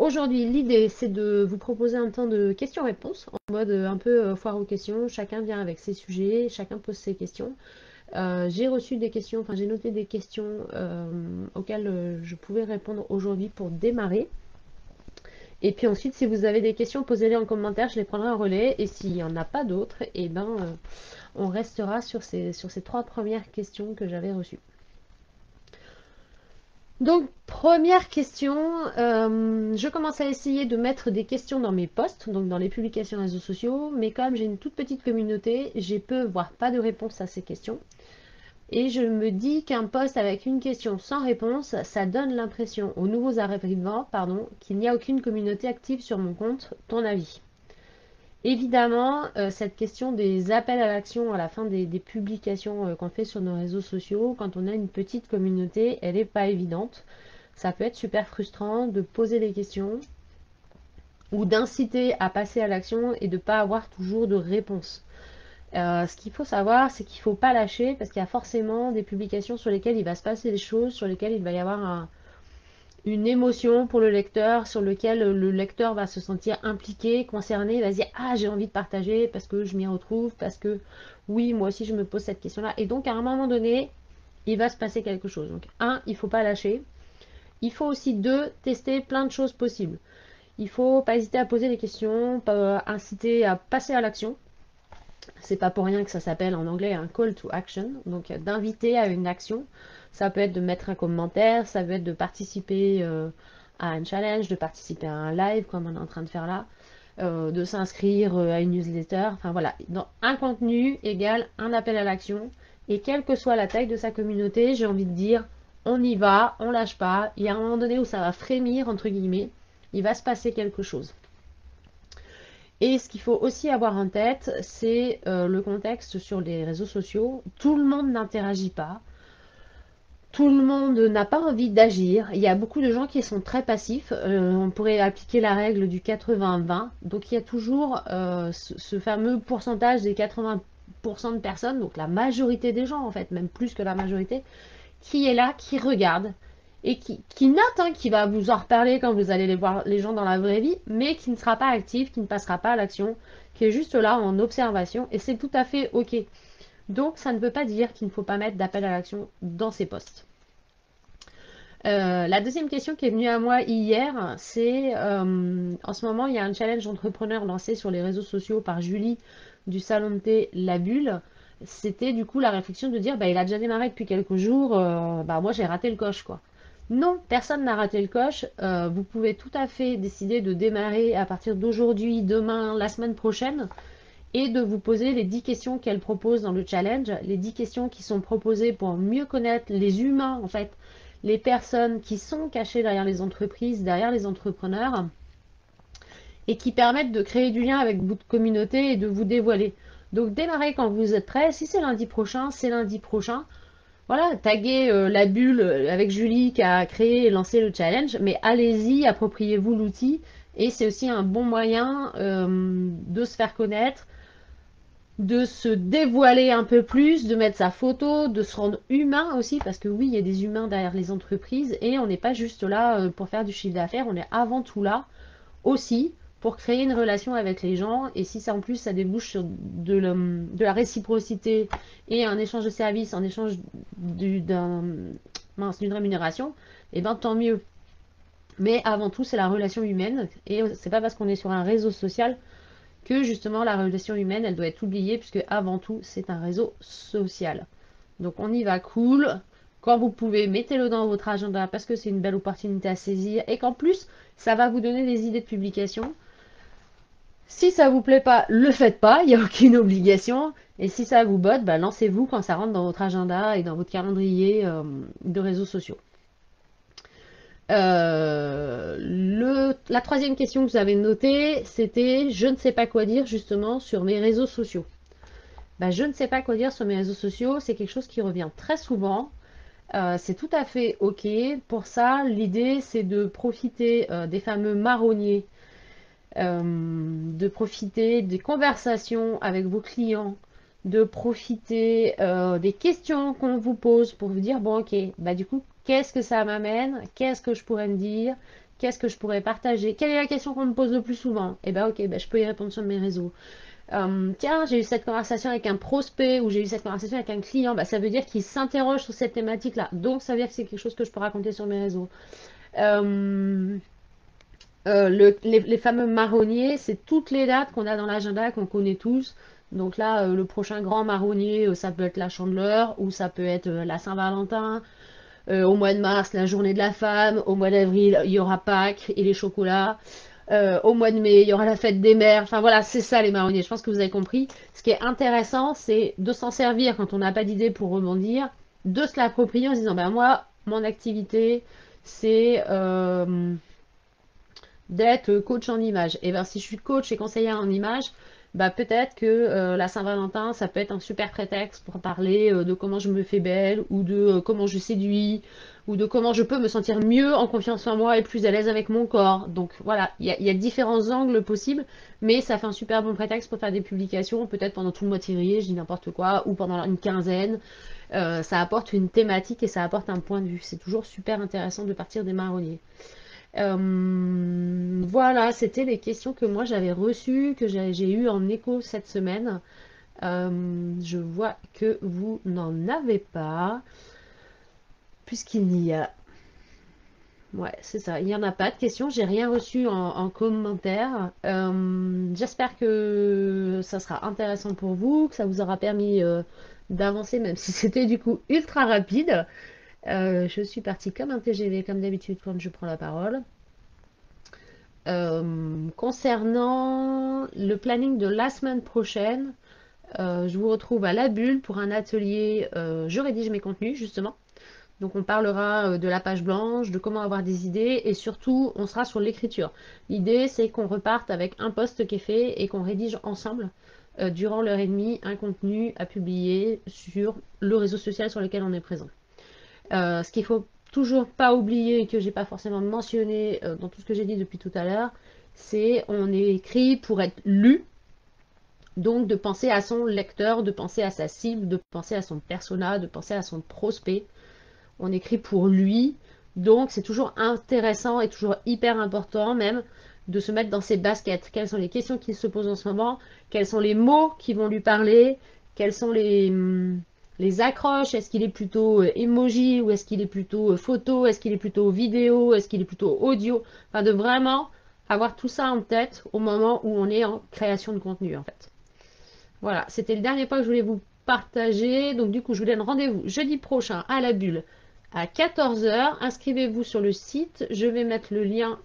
Aujourd'hui, l'idée, c'est de vous proposer un temps de questions-réponses, en mode un peu foire aux questions. Chacun vient avec ses sujets, chacun pose ses questions. J'ai reçu des questions, enfin j'ai noté des questions auxquelles je pouvais répondre aujourd'hui pour démarrer. Et puis ensuite, si vous avez des questions, posez-les en commentaire, je les prendrai en relais. Et s'il n'y en a pas d'autres, eh ben, on restera sur ces trois premières questions que j'avais reçues. Donc, première question, je commence à essayer de mettre des questions dans mes posts, donc dans les publications réseaux sociaux, mais comme j'ai une toute petite communauté, j'ai peu, voire pas de réponse à ces questions. Et je me dis qu'un post avec une question sans réponse, ça donne l'impression aux nouveaux arrivants, qu'il n'y a aucune communauté active sur mon compte. Ton avis? Évidemment, cette question des appels à l'action à la fin des publications qu'on fait sur nos réseaux sociaux, quand on a une petite communauté, elle n'est pas évidente. Ça peut être super frustrant de poser des questions ou d'inciter à passer à l'action et de ne pas avoir toujours de réponse. Ce qu'il faut savoir, c'est qu'il ne faut pas lâcher parce qu'il y a forcément des publications sur lesquelles il va se passer des choses, sur lesquelles il va y avoir une émotion pour le lecteur, sur lequel le lecteur va se sentir impliqué, concerné, il va se dire ah j'ai envie de partager parce que je m'y retrouve, parce que oui moi aussi je me pose cette question-là. Et donc à un moment donné, il va se passer quelque chose. Donc un, il ne faut pas lâcher. Il faut aussi deux, tester plein de choses possibles. Il ne faut pas hésiter à poser des questions, pas inciter à passer à l'action. C'est pas pour rien que ça s'appelle en anglais un call to action, donc d'inviter à une action. Ça peut être de mettre un commentaire, ça peut être de participer à un challenge, de participer à un live comme on est en train de faire là, de s'inscrire à une newsletter. Enfin voilà, dans un contenu égale un appel à l'action. Et quelle que soit la taille de sa communauté, j'ai envie de dire, on y va, on lâche pas. Il y a un moment donné où ça va frémir, entre guillemets, il va se passer quelque chose. Et ce qu'il faut aussi avoir en tête, c'est le contexte sur les réseaux sociaux. Tout le monde n'interagit pas. Tout le monde n'a pas envie d'agir. Il y a beaucoup de gens qui sont très passifs. On pourrait appliquer la règle du 80-20. Donc il y a toujours ce fameux pourcentage des 80% de personnes, donc la majorité des gens en fait, même plus que la majorité, qui est là, qui regarde et qui note, hein, qui va vous en reparler quand vous allez les voir les gens dans la vraie vie, mais qui ne sera pas actif, qui ne passera pas à l'action, qui est juste là en observation, et c'est tout à fait ok. Donc ça ne veut pas dire qu'il ne faut pas mettre d'appel à l'action dans ces posts. La deuxième question qui est venue à moi hier, c'est en ce moment il y a un challenge entrepreneur lancé sur les réseaux sociaux par Julie du salon de thé La Bulle. C'était du coup la réflexion de dire bah, il a déjà démarré depuis quelques jours, bah, moi j'ai raté le coche quoi. Non, personne n'a raté le coche. Vous pouvez tout à fait décider de démarrer à partir d'aujourd'hui, demain, la semaine prochaine et de vous poser les 10 questions qu'elle propose dans le challenge, les 10 questions qui sont proposées pour mieux connaître les humains, en fait, les personnes qui sont cachées derrière les entreprises, derrière les entrepreneurs, et qui permettent de créer du lien avec votre communauté et de vous dévoiler. Donc démarrez quand vous êtes prêts. Si c'est lundi prochain, c'est lundi prochain. Voilà, taguez la bulle avec Julie qui a créé et lancé le challenge, mais allez-y, appropriez-vous l'outil. Et c'est aussi un bon moyen de se faire connaître, de se dévoiler un peu plus, de mettre sa photo, de se rendre humain aussi, parce que oui, il y a des humains derrière les entreprises et on n'est pas juste là pour faire du chiffre d'affaires, on est avant tout là aussi pour créer une relation avec les gens. Et si ça en plus ça débouche sur de la réciprocité et un échange de services en échange d'une rémunération, et bien tant mieux. Mais avant tout, c'est la relation humaine et c'est pas parce qu'on est sur un réseau social que justement la relation humaine, elle doit être oubliée, puisque avant tout, c'est un réseau social. Donc on y va cool. Quand vous pouvez, mettez-le dans votre agenda parce que c'est une belle opportunité à saisir et qu'en plus, ça va vous donner des idées de publication. Si ça vous plaît pas, le faites pas, il n'y a aucune obligation. Et si ça vous botte, bah, lancez-vous quand ça rentre dans votre agenda et dans votre calendrier de réseaux sociaux. La troisième question que vous avez notée, c'était je ne sais pas quoi dire justement sur mes réseaux sociaux. Bah, je ne sais pas quoi dire sur mes réseaux sociaux, c'est quelque chose qui revient très souvent. C'est tout à fait ok. Pour ça, l'idée c'est de profiter des fameux marronniers, de profiter des conversations avec vos clients, de profiter des questions qu'on vous pose pour vous dire bon ok, bah du coup qu'est-ce que ça m'amène, qu'est-ce que je pourrais me dire, qu'est-ce que je pourrais partager? Quelle est la question qu'on me pose le plus souvent? Eh ben ok, ben, je peux y répondre sur mes réseaux. Tiens, j'ai eu cette conversation avec un prospect ou j'ai eu cette conversation avec un client, bah, ça veut dire qu'il s'interroge sur cette thématique-là. Donc, ça veut dire que c'est quelque chose que je peux raconter sur mes réseaux. Euh, les fameux marronniers, c'est toutes les dates qu'on a dans l'agenda, qu'on connaît tous. Donc là, le prochain grand marronnier, ça peut être la Chandeleur ou ça peut être la Saint-Valentin. Au mois de mars, la journée de la femme. Au mois d'avril, il y aura Pâques et les chocolats. Au mois de mai, il y aura la fête des mères. Enfin voilà, c'est ça les marronniers. Je pense que vous avez compris. Ce qui est intéressant, c'est de s'en servir quand on n'a pas d'idée pour rebondir, de se l'approprier en se disant, ben moi, mon activité, c'est d'être coach en image. Et ben si je suis coach et conseillère en image, bah peut-être que la Saint-Valentin, ça peut être un super prétexte pour parler de comment je me fais belle, ou de comment je séduis, ou de comment je peux me sentir mieux en confiance en moi et plus à l'aise avec mon corps. Donc voilà, il y a différents angles possibles, mais ça fait un super bon prétexte pour faire des publications, peut-être pendant tout le mois de février, je dis n'importe quoi, ou pendant une quinzaine. Ça apporte une thématique et ça apporte un point de vue. C'est toujours super intéressant de partir des marronniers. Voilà, c'était les questions que moi j'avais reçues, que j'ai eues en écho cette semaine. Je vois que vous n'en avez pas, puisqu'il n'y a... Ouais, c'est ça, il n'y en a pas de questions, j'ai rien reçu en commentaire. J'espère que ça sera intéressant pour vous, que ça vous aura permis d'avancer, même si c'était du coup ultra rapide. Je suis partie comme un TGV, comme d'habitude, quand je prends la parole. Concernant le planning de la semaine prochaine, je vous retrouve à la Bulle pour un atelier Je rédige mes contenus, justement. Donc on parlera de la page blanche, de comment avoir des idées et surtout on sera sur l'écriture. L'idée c'est qu'on reparte avec un post qui est fait et qu'on rédige ensemble durant l'heure et demie un contenu à publier sur le réseau social sur lequel on est présent. Ce qu'il faut toujours pas oublier et que j'ai pas forcément mentionné dans tout ce que j'ai dit depuis tout à l'heure, c'est on est écrit pour être lu, donc de penser à son lecteur, de penser à sa cible, de penser à son persona, de penser à son prospect. On écrit pour lui, donc c'est toujours intéressant et toujours hyper important même de se mettre dans ses baskets. Quelles sont les questions qu'il se pose en ce moment? Quels sont les mots qui vont lui parler? Quels sont les accroches? Est-ce qu'il est plutôt emoji ou est-ce qu'il est plutôt photo? Est-ce qu'il est plutôt vidéo? Est-ce qu'il est plutôt audio? Enfin, de vraiment avoir tout ça en tête au moment où on est en création de contenu en fait. Voilà, c'était le dernier point que je voulais vous partager. Donc du coup, je vous donne rendez-vous jeudi prochain à la Bulle à 14 h. Inscrivez-vous sur le site. Je vais mettre le lien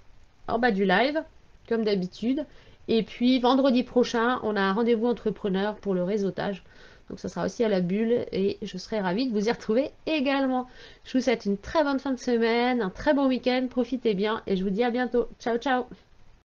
en bas du live, comme d'habitude. Et puis vendredi prochain, on a un rendez-vous entrepreneur pour le réseautage. Donc ça sera aussi à la Bulle et je serai ravie de vous y retrouver également. Je vous souhaite une très bonne fin de semaine, un très bon week-end, profitez bien et je vous dis à bientôt. Ciao ciao.